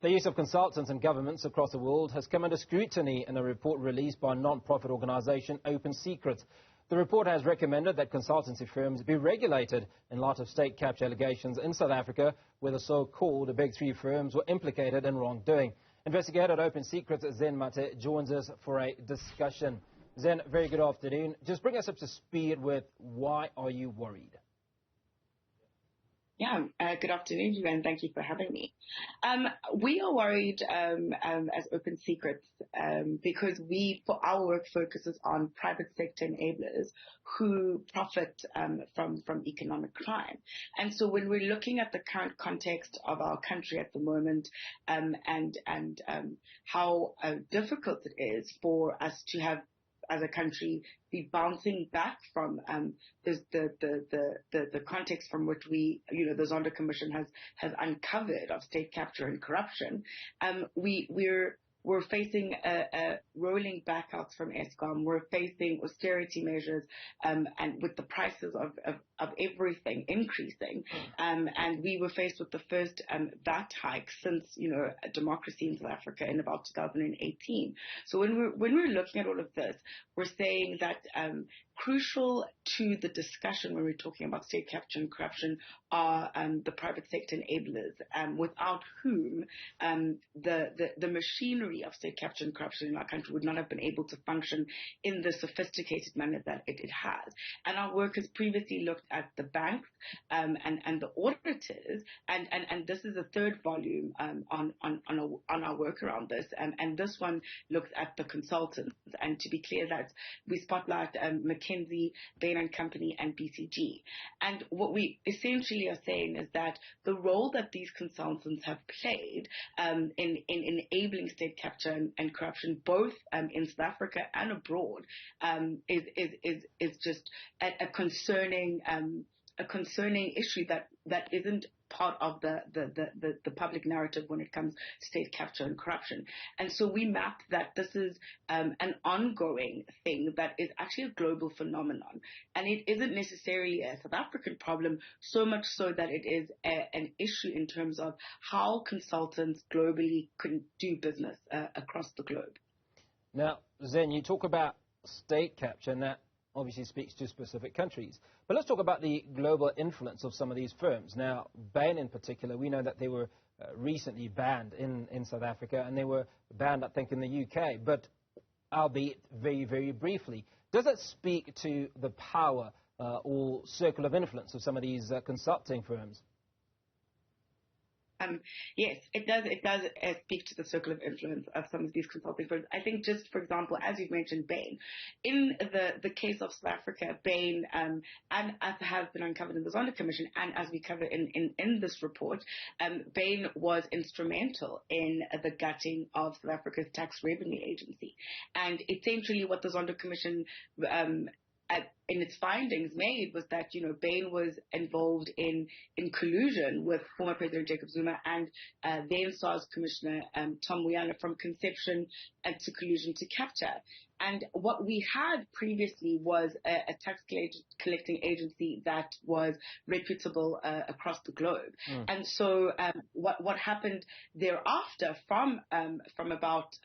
The use of consultants in governments across the world has come under scrutiny in a report released by non-profit organisation Open Secrets. The report has recommended that consultancy firms be regulated in light of state capture allegations in South Africa, where the so-called Big Three firms were implicated in wrongdoing. Investigator at Open Secrets Zen Mathe joins us for a discussion. Zen, very good afternoon. Just bring us up to speed with why are you worried? Yeah, good afternoon, and thank you for having me. We are worried as Open Secrets because our work focuses on private sector enablers who profit from economic crime. And so when we're looking at the current context of our country at the moment and how difficult it is for us to have as a country be bouncing back from the context from which the Zondo Commission has uncovered of state capture and corruption, we're facing rolling backouts from Eskom. We're facing austerity measures, and with the prices of everything increasing. And we were faced with the first VAT hike since democracy in South Africa in about 2018. So when we're looking at all of this, we're saying that crucial to the discussion when we're talking about state capture and corruption are the private sector enablers, without whom the machinery of state capture and corruption in our country would not have been able to function in the sophisticated manner that it has. And our work has previously looked at the banks and the auditors, and this is a third volume on our work around this, and this one looks at the consultants. And to be clear, that we spotlight McKinsey, Bain & Company, and BCG. And what we essentially are saying is that the role that these consultants have played in enabling state capture and corruption, both in South Africa and abroad, is just a concerning issue that isn't part of the public narrative when it comes to state capture and corruption. And so we mapped that this is an ongoing thing that is actually a global phenomenon. And it isn't necessarily a South African problem, so much so that it is an issue in terms of how consultants globally can do business across the globe. Now, Zen, you talk about state capture, and that obviously speaks to specific countries. But let's talk about the global influence of some of these firms. Now, Bain in particular, we know that they were recently banned in South Africa, and they were banned, I think, in the UK, but albeit very, very briefly. Does it speak to the power or circle of influence of some of these consulting firms? Yes, it does. It does speak to the circle of influence of some of these consulting firms. I think, just for example, as you've mentioned, Bain. In the case of South Africa, Bain, and as has been uncovered in the Zondo Commission, and as we cover in this report, Bain was instrumental in the gutting of South Africa's tax revenue agency. And essentially, what the Zondo Commission in its findings made was that, Bain was involved in collusion with former President Jacob Zuma and then SARS Commissioner Tom Moyana, from conception to collusion to capture. And what we had previously was a tax collecting agency that was reputable across the globe. And so what happened thereafter from about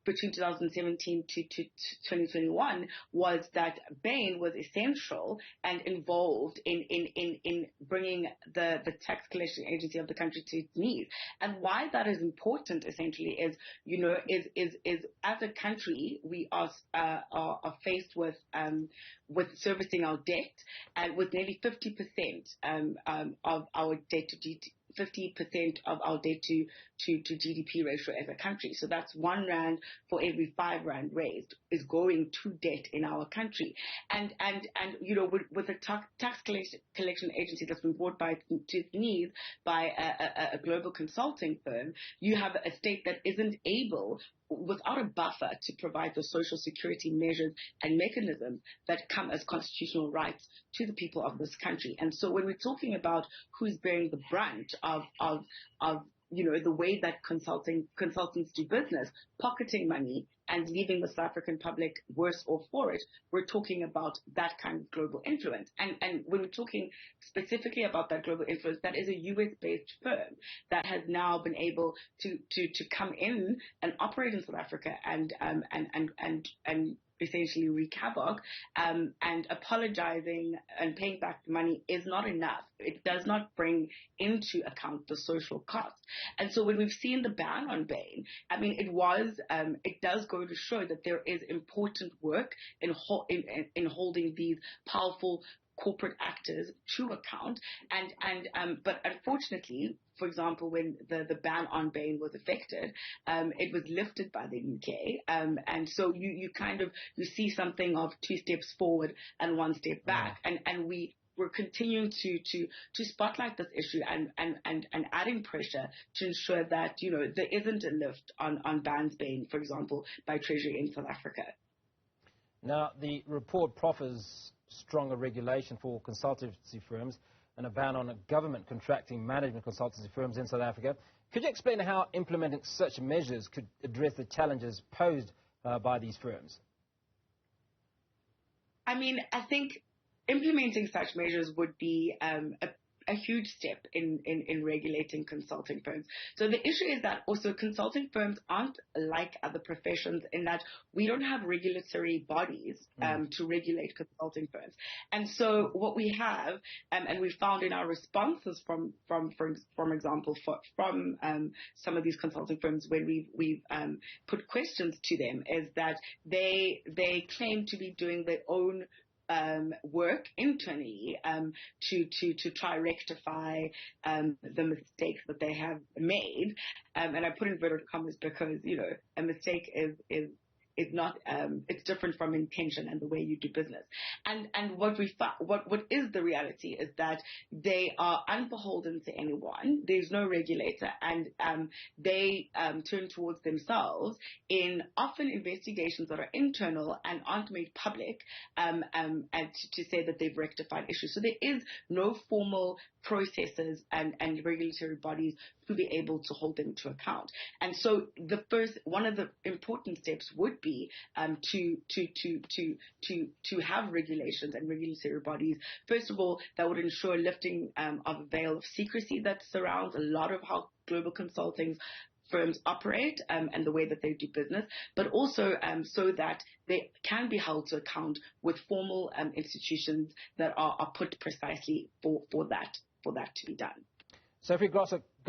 between 2017 to 2021 was that Bain was essential and involved in bringing the tax collection agency of the country to its knees. And why that is important, essentially, is as a country we are faced with servicing our debt, and with nearly 50% of our debt to 50% of our debt to GDP ratio as a country. So that's R1 for every R5 raised is going to debt in our country. And with a tax collection agency that's been brought to its knees by a global consulting firm, you have a state that isn't able, without a buffer, to provide the social security measures and mechanisms that come as constitutional rights to the people of this country. And so when we're talking about who's bearing the brunt of the way that consultants do business, pocketing money and leaving the South African public worse off for it. We're talking about that kind of global influence. And when we're talking specifically about that global influence, that is a US-based firm that has now been able to come in and operate in South Africa and essentially wreak havoc, and apologizing and paying back the money is not enough. It does not bring into account the social cost. And so when we've seen the ban on Bain, I mean, it does go to show that there is important work in holding these powerful corporate actors to account. But unfortunately, for example, when the ban on Bain was affected, it was lifted by the UK. And so you see something of 2 steps forward and 1 step back. And we're continuing to spotlight this issue and adding pressure to ensure that, there isn't a lift on bans Bain, for example, by Treasury in South Africa. Now, the report proffers stronger regulation for consultancy firms and a ban on government contracting management consultancy firms in South Africa. Could you explain how implementing such measures could address the challenges posed by these firms? I mean, I think implementing such measures would be a huge step in regulating consulting firms. So the issue is that also consulting firms aren't like other professions in that we don't have regulatory bodies to regulate consulting firms. And so what we have, and we found in our responses from example, from some of these consulting firms when we've put questions to them, is that they claim to be doing their own work internally to try rectify the mistakes that they have made, and I put inverted commas because a mistake is not it's different from intention and the way you do business. And what is the reality is that they are unbeholden to anyone. There's no regulator, and they turn towards themselves in often investigations that are internal and aren't made public, and to say that they've rectified issues. So there is no formal processes and regulatory bodies to be able to hold them to account. And so one of the important steps would be to have regulations and regulatory bodies, first of all, that would ensure lifting of a veil of secrecy that surrounds a lot of how global consulting firms operate and the way that they do business, but also so that they can be held to account with formal institutions that are put precisely for that to be done. So if we go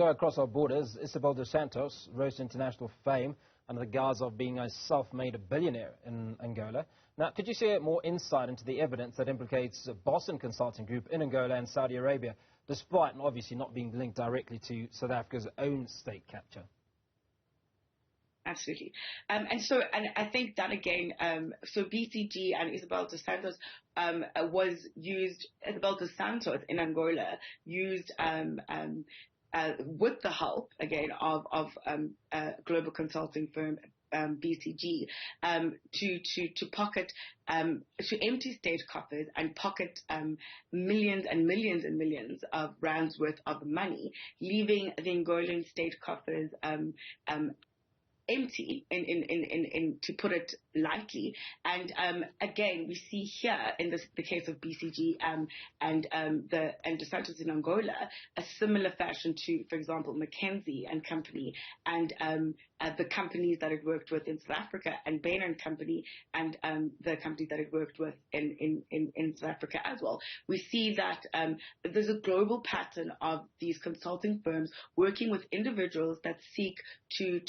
across our borders, Isabel dos Santos rose to international fame under the guise of being a self-made billionaire in Angola. Now, could you share more insight into the evidence that implicates Boston Consulting Group in Angola and Saudi Arabia, despite obviously not being linked directly to South Africa's own state capture? Absolutely. And I think that again, so BCG and Isabel dos Santos Isabel dos Santos in Angola used with the help again of global consulting firm BCG to pocket to empty state coffers and pocket millions and millions and millions of rands worth of money, leaving the Angolan state coffers empty, to put it lightly. And again, we see here in the case of BCG and dos Santos in Angola a similar fashion to, for example, McKinsey and Company and the companies that it worked with in South Africa, and Bain and Company and the company that it worked with in South Africa as well. We see that there's a global pattern of these consulting firms working with individuals that seek to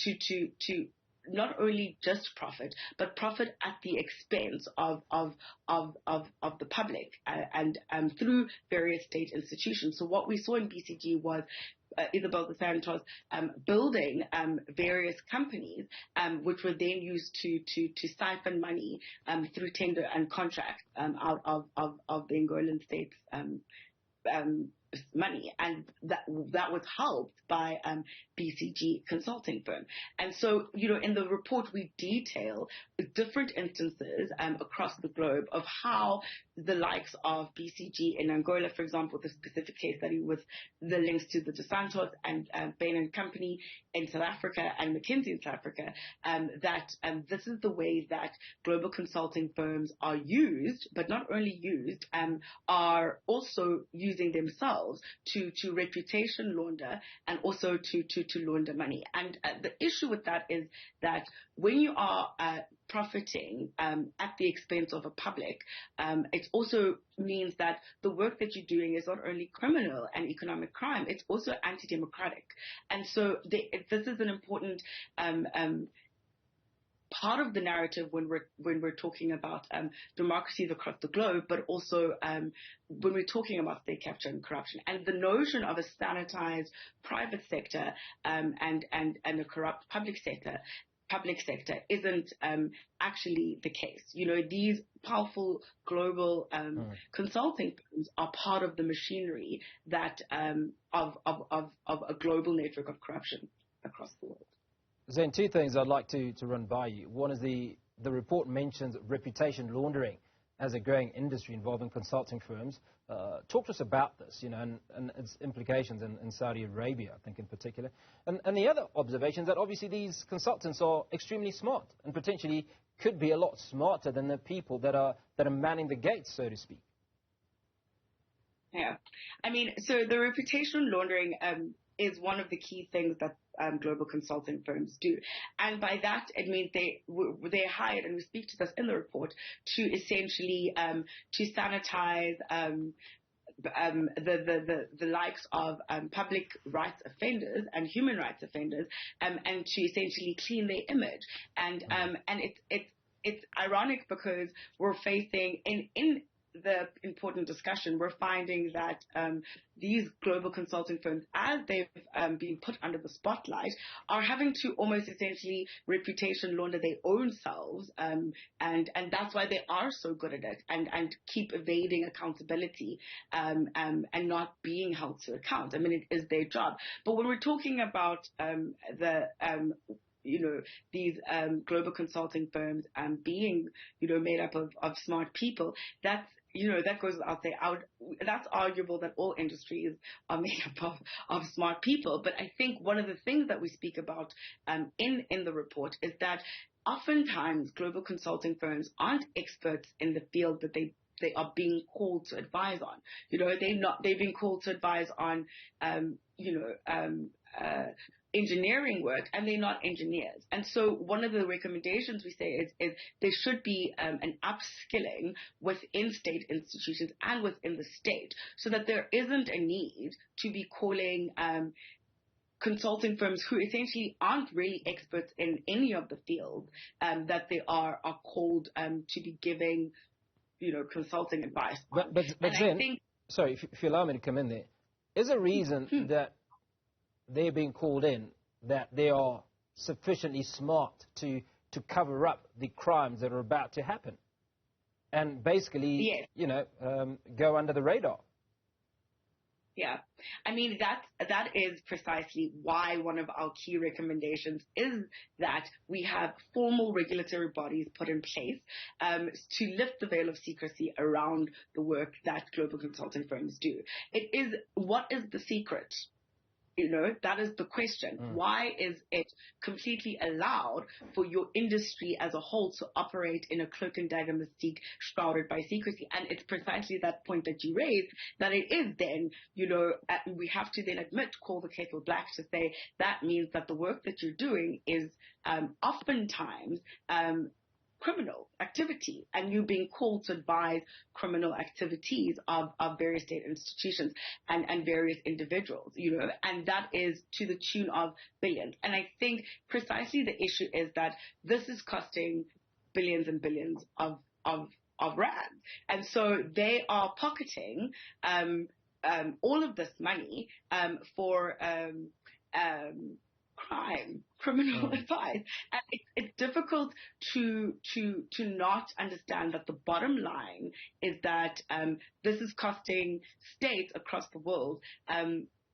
not only just profit, but profit at the expense of the public and through various state institutions. So what we saw in BCG was Isabel dos Santos building various companies, which were then used to siphon money through tender and contract out of the Angolan state's money, and that was helped by BCG consulting firm. And so, in the report we detail different instances across the globe of how the likes of BCG in Angola, for example, the specific case study with the links to the Dos Santos and Bain and Company in South Africa and McKinsey in South Africa, that this is the way that global consulting firms are used, but not only used, are also using themselves to reputation launder and also to launder money. And the issue with that is that when you are profiting at the expense of a public, it also means that the work that you're doing is not only criminal and economic crime, it's also anti-democratic. And so this is an important part of the narrative when we're talking about democracies across the globe, but also when we're talking about state capture and corruption. And the notion of a sanitized private sector and a corrupt public sector isn't actually the case. You know, these powerful global consulting firms are part of the machinery that of a global network of corruption across the world. Zen, two things I'd like to run by you. One is the report mentions reputation laundering as a growing industry involving consulting firms. Talk to us about this, you know, and its implications in Saudi Arabia, I think, in particular. And the other observation is that obviously these consultants are extremely smart and potentially could be a lot smarter than the people that are manning the gates, so to speak. Yeah. I mean, so the reputation laundering is one of the key things that global consulting firms do. And by that, it means they're hired, and we speak to this in the report, to essentially to sanitize the likes of public rights offenders and human rights offenders, and to essentially clean their image. And it's ironic because we're facing in the important discussion, we're finding that these global consulting firms, as they've been put under the spotlight, are having to almost essentially reputation launder their own selves, and that's why they are so good at it and keep evading accountability and not being held to account. I mean, it is their job. But when we're talking about these global consulting firms being, made up of smart people, that goes without saying. That's arguable that all industries are made up of smart people. But I think one of the things that we speak about in the report is that oftentimes global consulting firms aren't experts in the field that they are being called to advise on. They've been called to advise on, engineering work, and they're not engineers. And so one of the recommendations we say is there should be an upskilling within state institutions and within the state, so that there isn't a need to be calling consulting firms who essentially aren't really experts in any of the fields that they are called to be giving consulting advice on. But Zen, sorry, if you allow me to come in there, is a reason that they're being called in that they are sufficiently smart to cover up the crimes that are about to happen and basically, yes, go under the radar? Yeah. I mean, that is precisely why one of our key recommendations is that we have formal regulatory bodies put in place to lift the veil of secrecy around the work that global consulting firms do. What is the secret? That is the question. Why is it completely allowed for your industry as a whole to operate in a cloak and dagger mystique shrouded by secrecy? And it's precisely that point that you raised, that it is then, we have to then call the kettle black to say that means that the work that you're doing is oftentimes criminal activity, and you being called to advise criminal activities of various state institutions and various individuals, and that is to the tune of billions. And I think precisely the issue is that this is costing billions and billions of rands. And so they are pocketing all of this money for criminal advice. And it's difficult to not understand that the bottom line is that this is costing states across the world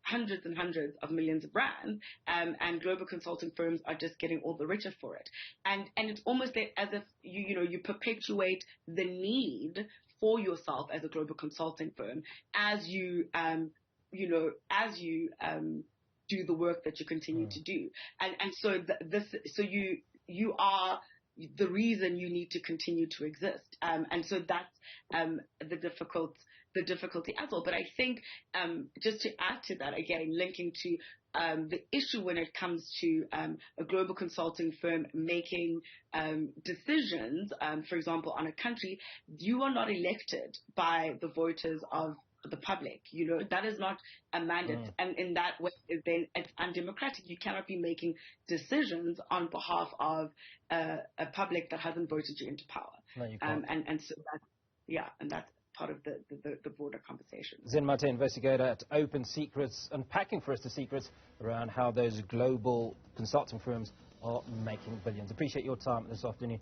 hundreds and hundreds of millions of rands, and global consulting firms are just getting all the richer for it. And it's almost as if you perpetuate the need for yourself as a global consulting firm as you do the work that you continue to do. And so you are the reason you need to continue to exist. And so that's the difficulty as well. But I think just to add to that, again, linking to the issue when it comes to a global consulting firm making decisions, for example, on a country, you are not elected by the voters of the public. That is not a mandate. And in that way, then it's undemocratic. You cannot be making decisions on behalf of a public that hasn't voted you into power. No, you can't. And so that's part of the broader conversation. Zen Mathe, investigator at Open Secrets, unpacking for us the secrets around how those global consulting firms are making billions. Appreciate your time this afternoon.